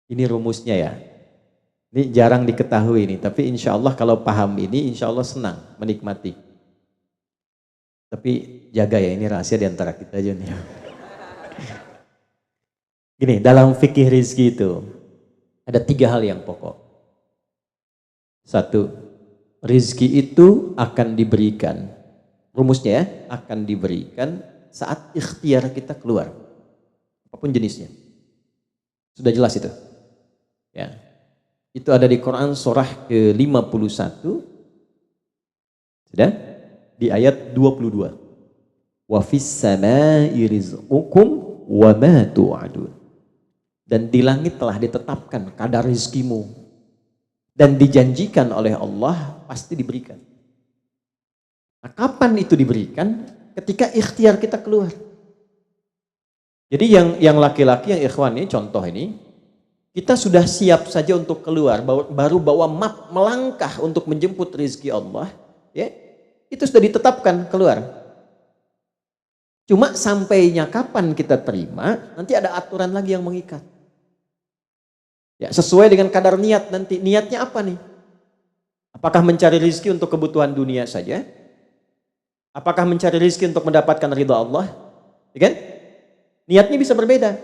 Ini rumusnya ya. Ini jarang diketahui nih, tapi insya Allah kalau paham ini, insya Allah senang menikmati. Tapi jaga ya, ini rahasia di antara kita aja nih. Gini, dalam fikih rizki itu ada 3 hal yang pokok. 1, rizki itu akan diberikan. Rumusnya ya, akan diberikan saat ikhtiar kita keluar. Apapun jenisnya. Sudah jelas itu? Ya. Itu ada di Quran surah ke-51. Sudah? Di ayat 22. Wa fis samaa'i rizqukum wa ma tu'adun. Dan di langit telah ditetapkan kadar rizkimu. Dan dijanjikan oleh Allah pasti diberikan. Nah, kapan itu diberikan? Ketika ikhtiar kita keluar. Jadi yang laki-laki, yang ikhwan ini, contoh ini, kita sudah siap saja untuk keluar, baru bawa map melangkah untuk menjemput rezeki Allah, ya, itu sudah ditetapkan keluar. Cuma sampainya kapan kita terima, nanti ada aturan lagi yang mengikat. Ya, sesuai dengan kadar niat nanti. Niatnya apa nih? Apakah mencari rezeki untuk kebutuhan dunia saja? Apakah mencari rezeki untuk mendapatkan ridha Allah? Ya kan? Niatnya bisa berbeda.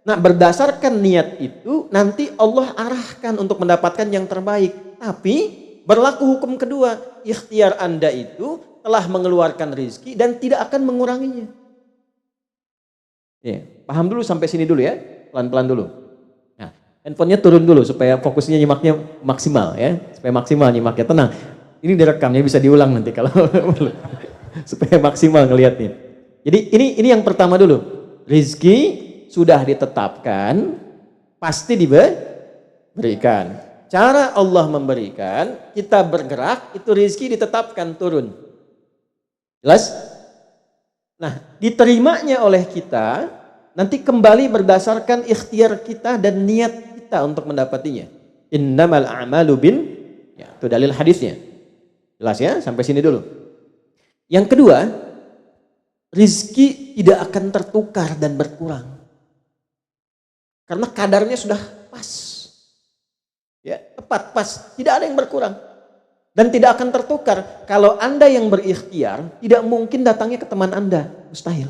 Nah, berdasarkan niat itu nanti Allah arahkan untuk mendapatkan yang terbaik. Tapi berlaku hukum kedua, ikhtiar Anda itu telah mengeluarkan rezeki dan tidak akan menguranginya. Ya, paham dulu sampai sini dulu ya, pelan-pelan dulu. Nah, handphonenya turun dulu supaya fokusnya nyimaknya maksimal ya, supaya maksimal nyimaknya. Tenang, ini direkamnya bisa diulang nanti kalau supaya maksimal ngelihatnya. Jadi ini yang pertama dulu, rezeki sudah ditetapkan, pasti diberikan. Cara Allah memberikan, kita bergerak, itu rezeki ditetapkan turun. Jelas? Nah, diterimanya oleh kita, nanti kembali berdasarkan ikhtiar kita dan niat kita untuk mendapatinya. Innamal a'malu ya, itu dalil hadisnya. Jelas ya? Sampai sini dulu. Yang kedua, rizki tidak akan tertukar dan berkurang. Karena kadarnya sudah pas. Ya, tepat, pas. Tidak ada yang berkurang. Dan tidak akan tertukar. Kalau Anda yang berikhtiar, tidak mungkin datangnya ke teman Anda. Mustahil.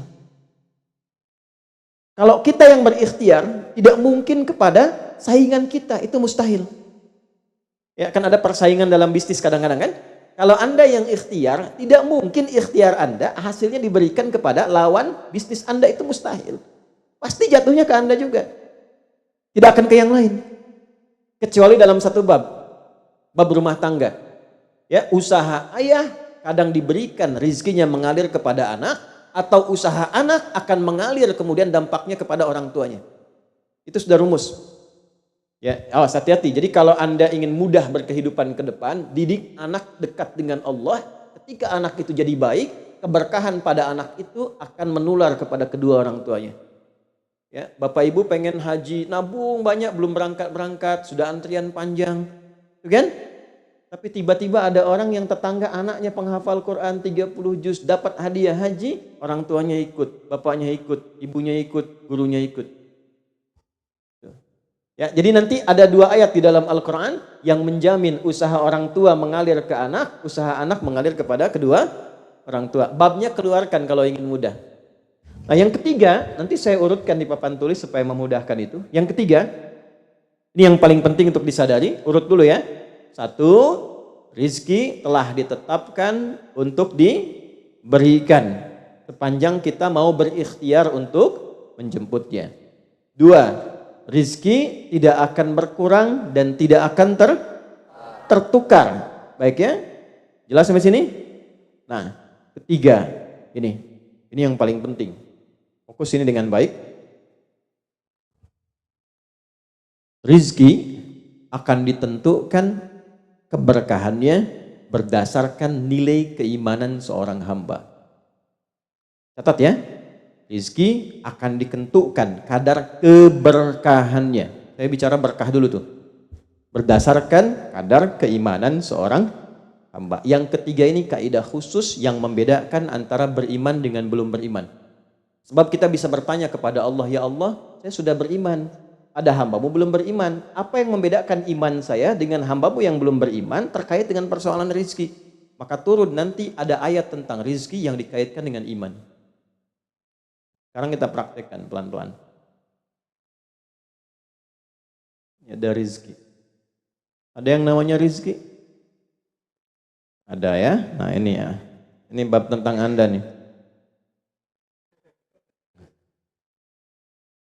Kalau kita yang berikhtiar, tidak mungkin kepada saingan kita. Itu mustahil. Ya, kan ada persaingan dalam bisnis kadang-kadang kan? Kalau Anda yang ikhtiar, tidak mungkin ikhtiar Anda hasilnya diberikan kepada lawan bisnis Anda, itu mustahil. Pasti jatuhnya ke Anda juga. Tidak akan ke yang lain. Kecuali dalam satu bab rumah tangga. Ya, usaha ayah kadang diberikan rizkinya mengalir kepada anak, atau usaha anak akan mengalir kemudian dampaknya kepada orang tuanya. Itu sudah rumus. Ya, awas hati-hati. Jadi kalau Anda ingin mudah berkehidupan ke depan, didik anak dekat dengan Allah. Ketika anak itu jadi baik, keberkahan pada anak itu akan menular kepada kedua orang tuanya. Ya, Bapak Ibu pengen haji, nabung banyak, belum berangkat, sudah antrian panjang. Itu kan? Tapi tiba-tiba ada orang yang tetangga anaknya penghafal Quran 30 juz, dapat hadiah haji, orang tuanya ikut, bapaknya ikut, ibunya ikut, gurunya ikut. Ya, jadi nanti ada 2 ayat di dalam Al-Quran yang menjamin usaha orang tua mengalir ke anak, usaha anak mengalir kepada kedua orang tua. Babnya keluarkan kalau ingin mudah. Nah, yang ketiga, nanti saya urutkan di papan tulis supaya memudahkan itu. Yang ketiga, ini yang paling penting untuk disadari, urut dulu ya. 1, rizki telah ditetapkan untuk diberikan sepanjang kita mau berikhtiar untuk menjemputnya. 2, rizki tidak akan berkurang dan tidak akan tertukar. Baik ya? Jelas sampai sini? Nah, ketiga, ini yang paling penting. Fokus ini dengan baik. Rizki akan ditentukan keberkahannya berdasarkan nilai keimanan seorang hamba. Catat ya, rizki akan ditentukan kadar keberkahannya. Saya bicara berkah dulu tuh. Berdasarkan kadar keimanan seorang hamba. Yang ketiga ini kaidah khusus yang membedakan antara beriman dengan belum beriman. Sebab kita bisa bertanya kepada Allah, ya Allah, saya sudah beriman. Ada hambamu belum beriman. Apa yang membedakan iman saya dengan hambamu yang belum beriman terkait dengan persoalan rizki? Maka turun nanti ada ayat tentang rizki yang dikaitkan dengan iman. Sekarang kita praktekkan pelan-pelan. Ada rizki. Ada yang namanya rizki? Ada ya? Nah ini ya. Ini bab tentang Anda nih.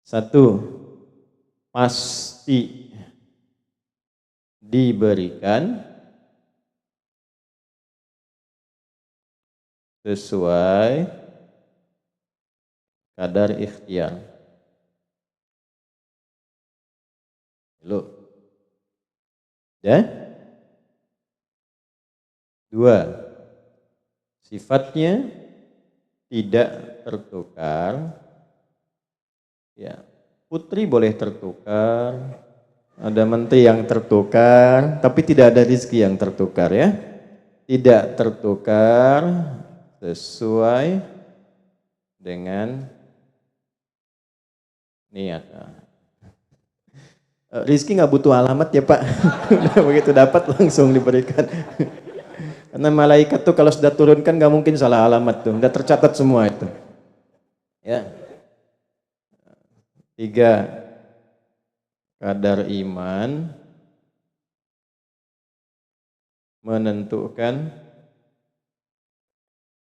Satu, pasti diberikan sesuai kadar ikhtiar. Loh. Ya? Dua, sifatnya tidak tertukar. Ya, putri boleh tertukar, ada menteri yang tertukar, tapi tidak ada rezeki yang tertukar ya. Tidak tertukar sesuai dengan niat. Rizki nggak butuh alamat ya Pak. Begitu dapat langsung diberikan. Karena malaikat tuh kalau sudah turunkan nggak mungkin salah alamat tuh, udah tercatat semua itu. Ya. Tiga, kadar iman menentukan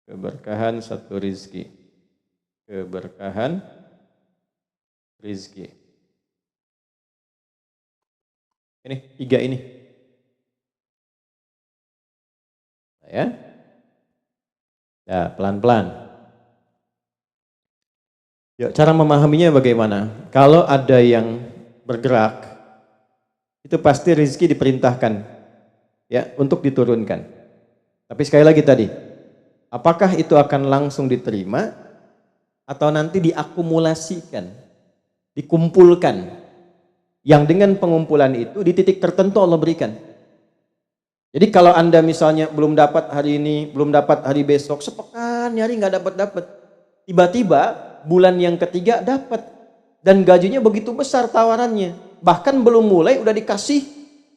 keberkahan satu rizki. Keberkahan rizki. Ini tiga ini. Ya. Ya, pelan-pelan. Ya, cara memahaminya bagaimana? Kalau ada yang bergerak, itu pasti rezeki diperintahkan ya untuk diturunkan. Tapi sekali lagi tadi, apakah itu akan langsung diterima atau nanti diakumulasikan, dikumpulkan? Yang dengan pengumpulan itu di titik tertentu Allah berikan. Jadi kalau Anda misalnya belum dapat hari ini, belum dapat hari besok, sepekan nyari nggak dapat. Tiba-tiba bulan yang ketiga dapat dan gajinya begitu besar tawarannya. Bahkan belum mulai udah dikasih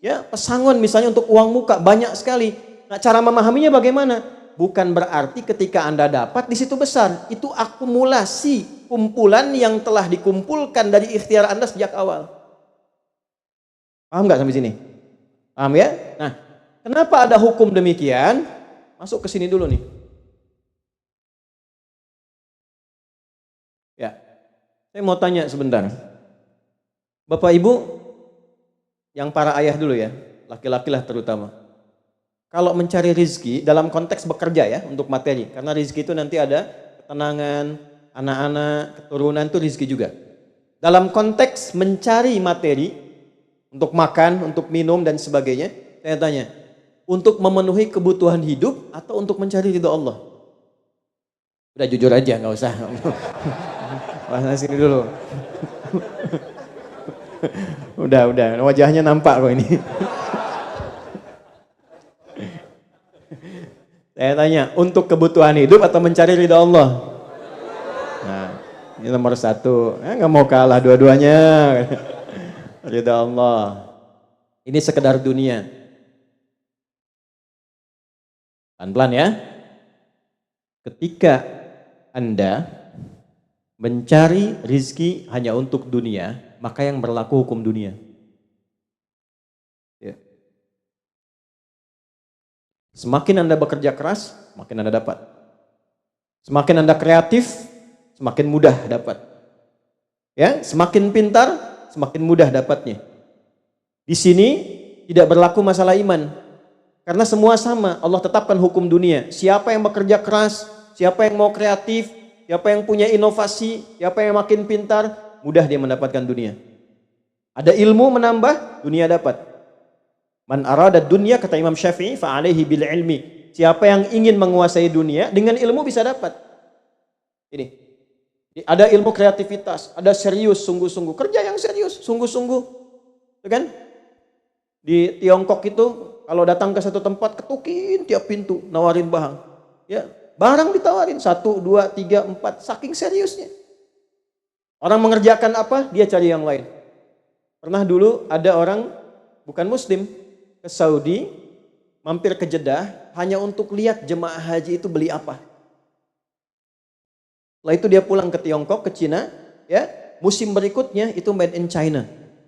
ya pesangon misalnya untuk uang muka banyak sekali. Nah, cara memahaminya bagaimana? Bukan berarti ketika Anda dapat di situ besar, itu akumulasi kumpulan yang telah dikumpulkan dari ikhtiar Anda sejak awal. Paham nggak sampai sini? Paham ya? Nah, kenapa ada hukum demikian? Masuk ke sini dulu nih. Ya, saya mau tanya sebentar. Bapak Ibu, yang para ayah dulu ya, laki-laki lah terutama. Kalau mencari rizki dalam konteks bekerja ya, untuk materi. Karena rizki itu nanti ada ketenangan, anak-anak, keturunan itu rizki juga. Dalam konteks mencari materi, untuk makan, untuk minum dan sebagainya, saya tanya, untuk memenuhi kebutuhan hidup atau untuk mencari ridha Allah? Udah jujur aja, nggak usah. Bahas sini dulu. Udah, wajahnya nampak kok ini. Saya tanya, untuk kebutuhan hidup atau mencari ridha Allah? Nah, ini nomor satu. Nggak mau kalah dua-duanya. Ridha Allah. Ini sekedar dunia. Pelan-pelan ya. Ketika Anda mencari rizki hanya untuk dunia, maka yang berlaku hukum dunia. Ya. Semakin Anda bekerja keras, semakin Anda dapat. Semakin Anda kreatif, semakin mudah dapat. Ya, semakin pintar, semakin mudah dapatnya. Di sini tidak berlaku masalah iman. Karena semua sama, Allah tetapkan hukum dunia. Siapa yang bekerja keras, siapa yang mau kreatif, siapa yang punya inovasi, siapa yang makin pintar, mudah dia mendapatkan dunia. Ada ilmu menambah, dunia dapat. Man arada dunya, kata Imam Syafi'i, fa'alaihi bil ilmi. Siapa yang ingin menguasai dunia, dengan ilmu bisa dapat. Ini. Ada ilmu kreativitas, ada serius, sungguh-sungguh. Kerja yang serius, sungguh-sungguh. Kan? Di Tiongkok itu, kalau datang ke satu tempat, ketukin tiap pintu, nawarin barang. Ya, barang ditawarin, 1, 2, 3, 4, saking seriusnya. Orang mengerjakan apa, dia cari yang lain. Pernah dulu ada orang bukan muslim ke Saudi, mampir ke Jeddah hanya untuk lihat jemaah haji itu beli apa. Setelah itu dia pulang ke Tiongkok, ke Cina, ya. Musim berikutnya itu made in China.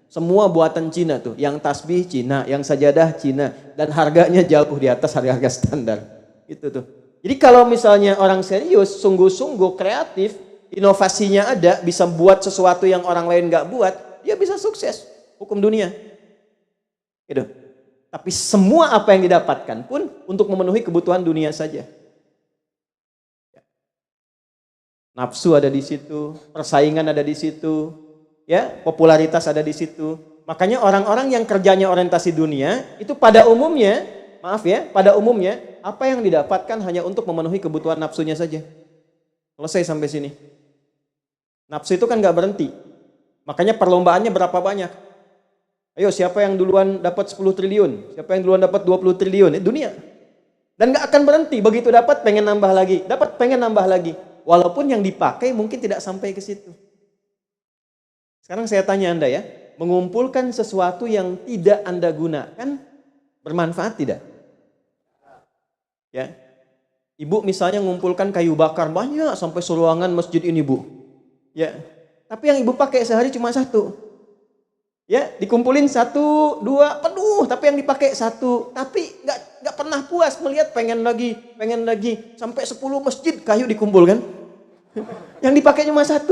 Semua buatan Cina tuh, yang tasbih Cina, yang sajadah Cina, dan harganya jauh di atas harga-harga standar. Itu tuh. Jadi kalau misalnya orang serius, sungguh-sungguh kreatif, inovasinya ada, bisa buat sesuatu yang orang lain nggak buat, dia bisa sukses. Hukum dunia. Gitu. Tapi semua apa yang didapatkan pun untuk memenuhi kebutuhan dunia saja. Nafsu ada di situ, persaingan ada di situ, ya, popularitas ada di situ. Makanya orang-orang yang kerjanya orientasi dunia itu pada umumnya, maaf ya, pada umumnya apa yang didapatkan hanya untuk memenuhi kebutuhan nafsunya saja. Selesai sampai sini. Nafsu itu kan nggak berhenti. Makanya perlombaannya berapa banyak? Ayo siapa yang duluan dapat 10 triliun? Siapa yang duluan dapat 20 triliun? Dunia. Dan nggak akan berhenti. Begitu dapat pengen nambah lagi, dapat pengen nambah lagi. Walaupun yang dipakai mungkin tidak sampai ke situ. Sekarang saya tanya Anda ya, mengumpulkan sesuatu yang tidak Anda gunakan bermanfaat tidak? Ya. Ibu misalnya mengumpulkan kayu bakar banyak sampai seruangan masjid ini, Bu. Ya. Tapi yang ibu pakai sehari cuma satu. Ya, dikumpulin 1, 2, penuh, tapi yang dipakai 1. Tapi nggak pernah puas melihat pengen lagi, sampai 10 masjid kayu dikumpulkan. Yang dipakai cuma 1.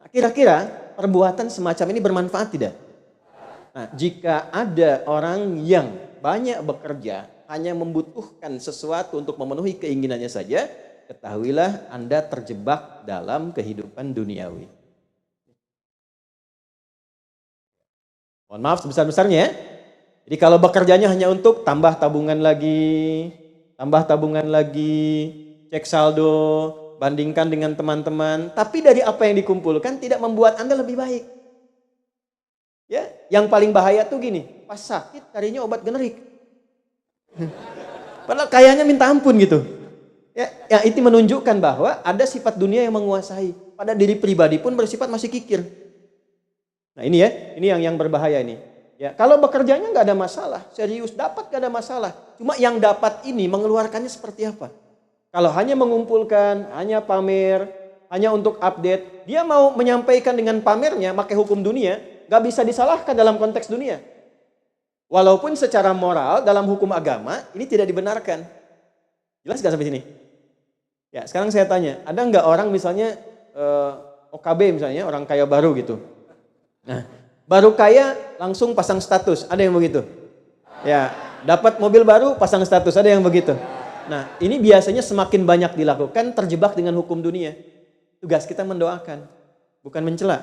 Kira-kira perbuatan semacam ini bermanfaat tidak? Nah, jika ada orang yang banyak bekerja, hanya membutuhkan sesuatu untuk memenuhi keinginannya saja, ketahuilah Anda terjebak dalam kehidupan duniawi. Mohon maaf sebesar-besarnya ya. Jadi kalau bekerjanya hanya untuk tambah tabungan lagi, cek saldo, bandingkan dengan teman-teman, tapi dari apa yang dikumpulkan tidak membuat Anda lebih baik. Ya, yang paling bahaya tuh gini, pas sakit carinya obat generik. Padahal kayaknya minta ampun gitu. Ya, itu menunjukkan bahwa ada sifat dunia yang menguasai. Pada diri pribadi pun bersifat masih kikir. Nah ini ya, ini yang berbahaya ini. Ya, kalau bekerjanya nggak ada masalah, serius dapat nggak ada masalah. Cuma yang dapat ini mengeluarkannya seperti apa? Kalau hanya mengumpulkan, hanya pamer, hanya untuk update, dia mau menyampaikan dengan pamernya, pakai hukum dunia, nggak bisa disalahkan dalam konteks dunia. Walaupun secara moral dalam hukum agama ini tidak dibenarkan. Jelas nggak sampai sini? Ya, sekarang saya tanya, ada nggak orang misalnya OKB misalnya, orang kaya baru gitu. Nah, baru kaya langsung pasang status, ada yang begitu? Ya, dapat mobil baru pasang status, ada yang begitu? Nah, ini biasanya semakin banyak dilakukan terjebak dengan hukum dunia. Tugas kita mendoakan, bukan mencela.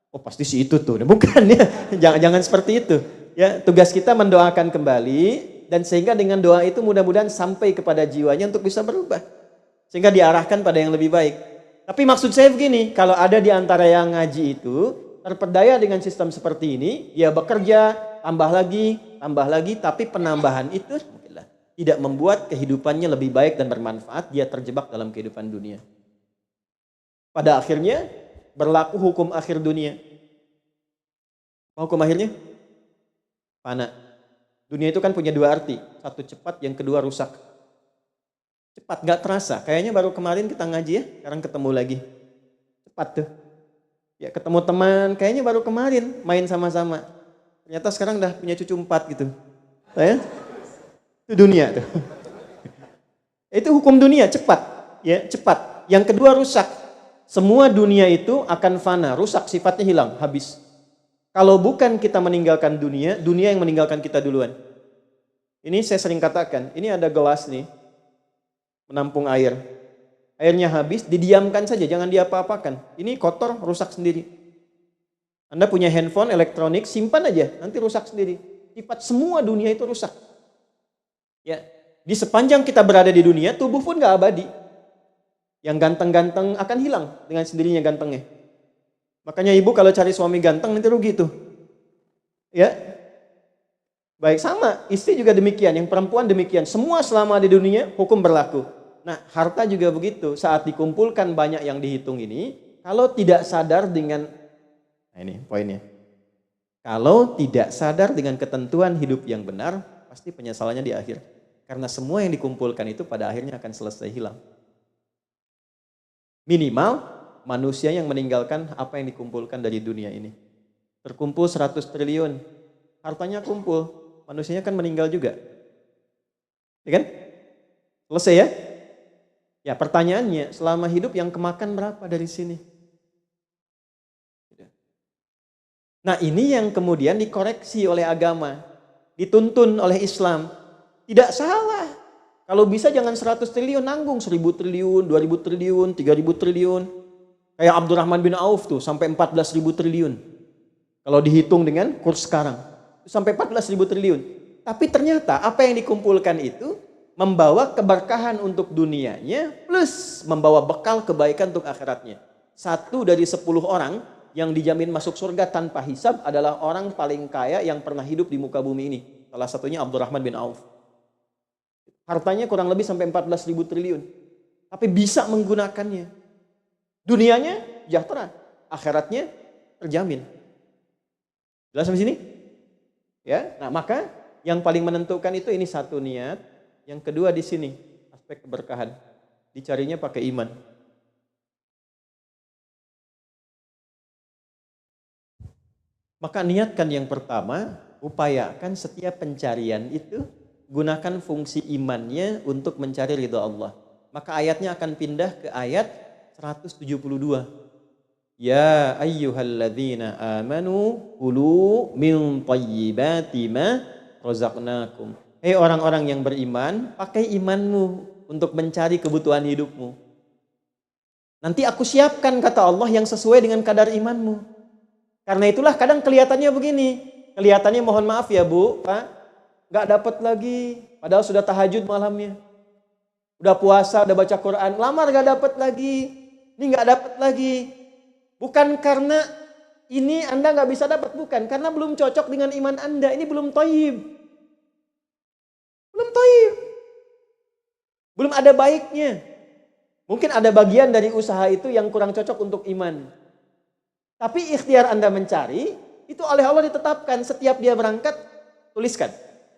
Oh, pasti si itu tuh, bukan ya. Jangan seperti itu. Ya, tugas kita mendoakan kembali dan sehingga dengan doa itu mudah-mudahan sampai kepada jiwanya untuk bisa berubah. Sehingga diarahkan pada yang lebih baik. Tapi maksud saya begini, kalau ada di antara yang ngaji itu terperdaya dengan sistem seperti ini, dia bekerja, tambah lagi, tapi penambahan itu tidak membuat kehidupannya lebih baik dan bermanfaat, dia terjebak dalam kehidupan dunia. Pada akhirnya berlaku hukum akhir dunia. Hukum akhirnya? Fana. Dunia itu kan punya 2 arti, satu cepat, yang kedua rusak. Cepat, gak terasa, kayaknya baru kemarin kita ngaji ya, sekarang ketemu lagi. Cepat tuh. Ya ketemu teman, kayaknya baru kemarin main sama-sama. Ternyata sekarang udah punya cucu 4 gitu. Ya? Itu dunia tuh. Itu hukum dunia, cepat. Ya, cepat. Yang kedua rusak. Semua dunia itu akan fana, rusak, sifatnya hilang, habis. Kalau bukan kita meninggalkan dunia, dunia yang meninggalkan kita duluan. Ini saya sering katakan, ini ada gelas nih, menampung air. Airnya habis, didiamkan saja, jangan diapa-apakan. Ini kotor, rusak sendiri. Anda punya handphone, elektronik, simpan aja, nanti rusak sendiri. Sifat semua dunia itu rusak. Ya, di sepanjang kita berada di dunia, tubuh pun gak abadi. Yang ganteng-ganteng akan hilang dengan sendirinya gantengnya. Makanya ibu kalau cari suami ganteng nanti rugi tuh. Ya. Baik, sama, istri juga demikian, yang perempuan demikian. Semua selama di dunia hukum berlaku. Nah, harta juga begitu. Saat dikumpulkan banyak yang dihitung ini, kalau tidak sadar dengan, nah ini poinnya, kalau tidak sadar dengan ketentuan hidup yang benar, pasti penyesalannya di akhir. Karena semua yang dikumpulkan itu pada akhirnya akan selesai hilang. Minimal manusia yang meninggalkan apa yang dikumpulkan dari dunia ini. Terkumpul 100 triliun, hartanya kumpul, manusianya kan meninggal juga. Ya kan? Selesai ya? Ya pertanyaannya, selama hidup yang kemakan berapa dari sini? Nah ini yang kemudian dikoreksi oleh agama, dituntun oleh Islam. Tidak salah. Kalau bisa jangan 100 triliun, nanggung 1000 triliun, 2000 triliun, 3000 triliun. Kayak Abdurrahman bin Auf tuh sampai 14.000 triliun. Kalau dihitung dengan kurs sekarang, sampai 14.000 triliun. Tapi ternyata apa yang dikumpulkan itu membawa keberkahan untuk dunianya plus membawa bekal kebaikan untuk akhiratnya. 1 dari 10 orang yang dijamin masuk surga tanpa hisab adalah orang paling kaya yang pernah hidup di muka bumi ini. Salah satunya Abdurrahman bin Auf. Hartanya kurang lebih sampai 14.000 triliun. Tapi bisa menggunakannya. Dunianya sejahtera, akhiratnya terjamin. Jelas sampai sini? Ya. Nah, maka yang paling menentukan itu ini satu niat, yang kedua di sini aspek keberkahan. Dicarinya pakai iman. Maka niatkan yang pertama, upayakan setiap pencarian itu gunakan fungsi imannya untuk mencari ridha Allah. Maka ayatnya akan pindah ke ayat 172. Ya ayyuhalladzina amanu kulu min thayyibati ma razaqnakum. Hei orang-orang yang beriman, pakai imanmu untuk mencari kebutuhan hidupmu. Nanti aku siapkan, kata Allah, yang sesuai dengan kadar imanmu. Karena itulah kadang kelihatannya begini. Kelihatannya mohon maaf ya Bu, Pak, nggak dapat lagi. Padahal sudah tahajud malamnya. Udah puasa, udah baca Quran. Lamar nggak dapat lagi. Ini nggak dapat lagi. Bukan karena ini Anda nggak bisa dapat. Bukan. Karena belum cocok dengan iman Anda. Ini belum thayyib. Belum thayyib. Belum ada baiknya. Mungkin ada bagian dari usaha itu yang kurang cocok untuk iman. Tapi ikhtiar Anda mencari, itu oleh Allah ditetapkan. Setiap dia berangkat, tuliskan.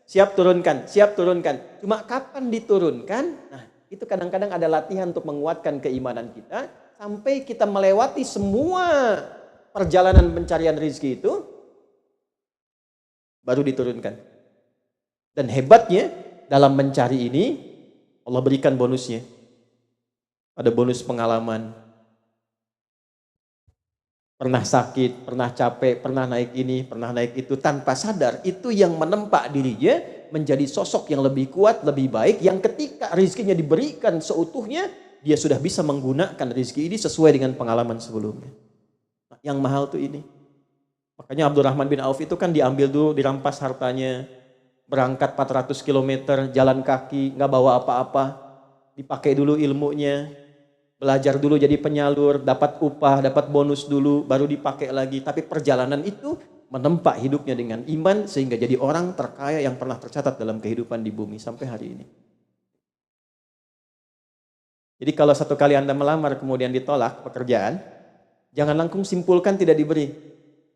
Siap turunkan, siap turunkan. Cuma kapan diturunkan? Nah, itu kadang-kadang ada latihan untuk menguatkan keimanan kita. Sampai kita melewati semua perjalanan pencarian rezeki itu, baru diturunkan. Dan hebatnya, dalam mencari ini, Allah berikan bonusnya. Ada bonus pengalaman. Pernah sakit, pernah capek, pernah naik ini, pernah naik itu, tanpa sadar itu yang menempa dirinya menjadi sosok yang lebih kuat, lebih baik, yang ketika rezekinya diberikan seutuhnya, dia sudah bisa menggunakan rezeki ini sesuai dengan pengalaman sebelumnya. Nah, yang mahal tuh ini. Makanya Abdurrahman bin Auf itu kan diambil dulu, dirampas hartanya, berangkat 400 km, jalan kaki, nggak bawa apa-apa, dipakai dulu ilmunya, belajar dulu jadi penyalur, dapat upah, dapat bonus dulu, baru dipakai lagi. Tapi perjalanan itu menempa hidupnya dengan iman sehingga jadi orang terkaya yang pernah tercatat dalam kehidupan di bumi sampai hari ini. Jadi kalau satu kali Anda melamar kemudian ditolak pekerjaan, jangan langsung simpulkan tidak diberi.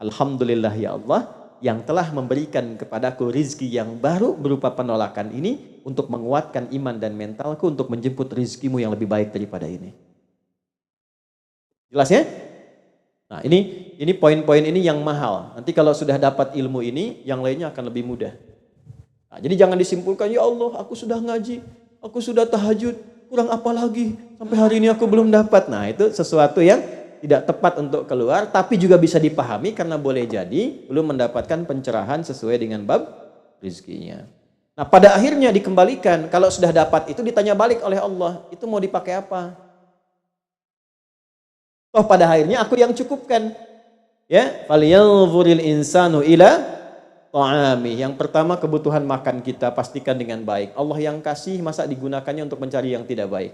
Alhamdulillah ya Allah yang telah memberikan kepadaku rizki yang baru berupa penolakan ini untuk menguatkan iman dan mentalku untuk menjemput rizkimu yang lebih baik daripada ini. Jelas ya? Nah ini poin-poin ini yang mahal. Nanti kalau sudah dapat ilmu ini, yang lainnya akan lebih mudah. Nah, jadi jangan disimpulkan, ya Allah aku sudah ngaji, aku sudah tahajud, kurang apa lagi? Sampai hari ini aku belum dapat. Nah itu sesuatu yang tidak tepat untuk keluar, tapi juga bisa dipahami karena boleh jadi belum mendapatkan pencerahan sesuai dengan bab rizkinya. Nah pada akhirnya dikembalikan, kalau sudah dapat itu ditanya balik oleh Allah, itu mau dipakai apa? Toh pada akhirnya aku yang cukupkan. Ya, falyanzuril insanu ila ta'ami. Yang pertama kebutuhan makan kita pastikan dengan baik. Allah yang kasih, masa digunakannya untuk mencari yang tidak baik?